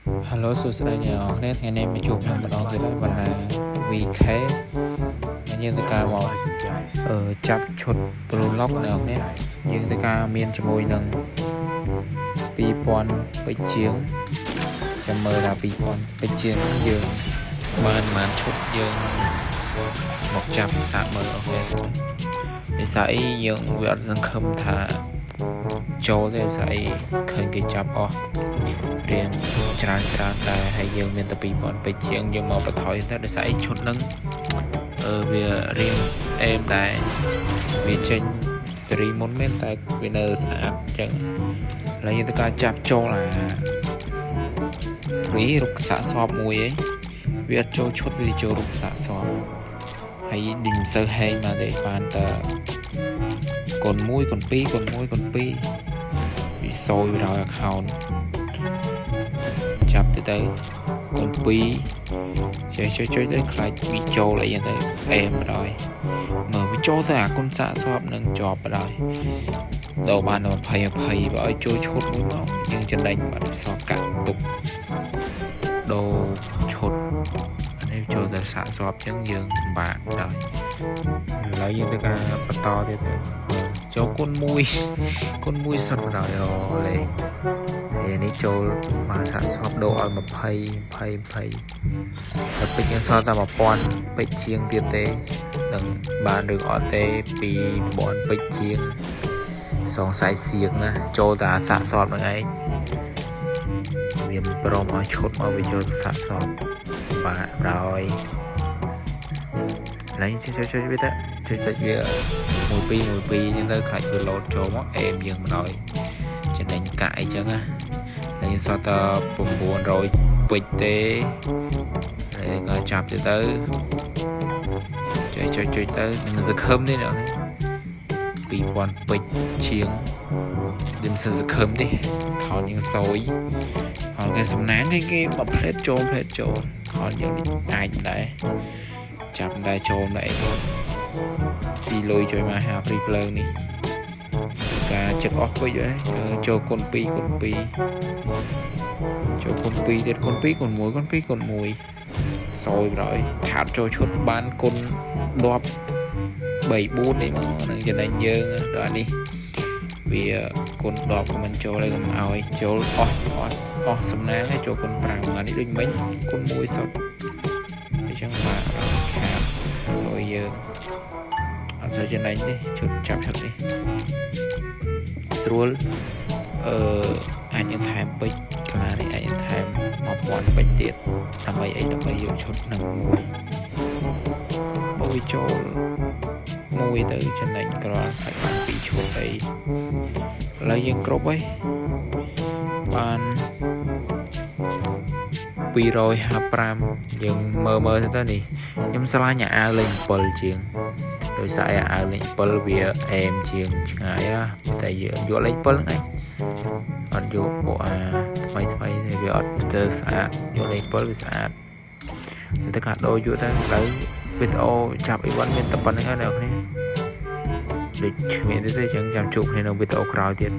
Hello សួស្តីអ្នកនរគ្នាថ្ងៃនេះមកជួបខ្ញុំម្ដងទៀតហើយបណ្ណា VK យើងទៅការមកចាប់ឈុត Pro Lock អ្នកនរគ្នាយើងទៅការមានជាមួយនឹង2000ពេជ្រជាងចាំមើលថា2000ពេជ្រជាងយើងបានឈុតយើងមកចាប់សាកមើលអូខេភាសាអីយើងវាអត់សង្ឃឹមថាចូលទេស្អីឃើញគេចាប់អស់រៀងច្រើនដែរហើយយើងមានតែ2000ពេជ្រជាងយើងមកបន្ថយទៅដោយសារអីឈុតហ្នឹងវារៀងអេមដែរវាចេញសេរីមុនមែនតែវានៅស្អាតអញ្ចឹងហើយយើងទៅការចាប់ចូលរូបសាកសពមួយឯងវាអត់ចូលឈុតវាចូលរូបសាកសពហើយមិនសូវហែងមកទេបានតែកូន1កូន2កូន1កូន2វាសយវាដល់ account ចាប់ទៅកូន2ចុយទៅខ្លាចវាចូលអីទៅអេមបណ្ដោយមើលវាចូលទៅអាគុណសាកសពនឹងជាប់បណ្ដោយដល់បាន20បើឲ្យចូលឈុតមួយមកយើងចំណេញបាត់សពកាក់ទុកដូរឈុតនេះចូលទៅសាកសពចឹងយើងពិបាកដល់ឥឡូវយើងទៅការបន្តទៀតទៅចូលគុណ1សិនបណ្ដោយលេងនេះចូលមកសាកសពដូរឲ្យ20ដល់ពេជ្រយើងសល់តែ1000ពេជ្រជាងទៀតទេនឹងបានឬអត់ទេ2000ពេជ្រជាងសងសាយសៀងណាចូលតែសាកសពហ្នឹងឯងវាព្រមឲ្យឈុតមកវាចូលសាកសពបាទដោយឡើងចុចវាទៅចុចវា12ហ្នឹងទៅខ្លាចវាលោតចូលមកអេមយើងមកដល់ចំណេញកាក់អីចឹងណាហើយសតតែ900ពេជ្រទេហើយក៏ចាប់ទៅចុចទៅនឹងសង្ឃឹមនេះណា2000ពេជ្រជាងមិនសង្ឃឹមទេខោយើងសយហើយគេសំណាងគេមកផ្លេតចូលខោយើងនេះអាចដែរចាប់ដែរចូលដែរស៊ីលុយជួយមកហាព្រីភ្លើងនេះការចិត្តអស់ពេកហើយចូលគុណ2ចូលគុណ2ទៀតគុណ2គុណ1សយប្រយថាត់ចូលឈុតបានគុណ10 3 4នេះមកនឹងចំណេញយើងដល់នេះវាគុណ10ក៏មិនចូលហើយក៏មិនឲ្យចូលអស់សំណាងហើយចូលគុណ5អានេះដូចមិញគុណ1សុទ្ធអញ្ចឹងបាទខាតលុយយើងអត់សូវចំណេញទេឈុតចាប់ឈុតនេះស្រួលអាចនឹងថែមពេជ្រខ្លះនេះអាចនឹងថែម1000ពេជ្រទៀតដើម្បីយកឈុតនឹងមួយមកវាចូលមួយទៅចំណេញក្រហើយបាន2ឈុតអីឥឡូវយើងគ្រប់ហើយបាន255យើងមើលទៅនេះខ្ញុំឆ្លាញ់អាវលេង7ជាងដោយសារអាវលេង7វាអេមជាងឆ្ងាយតែយើងយកលេង7ហ្នឹងឯងអត់យកពួកថ្មីទេវាអត់ទៅស្អាតយកលេង7វាស្អាតតែកាដូយកទៅឥឡូវវីដេអូចាប់អីវ៉ាន់មានតែប៉ុណ្្នឹងហើយអ្នកនេះដូចគ្មានទេអញ្ចឹងចាំជួបគ្នានៅវីដេអូក្រោយទៀត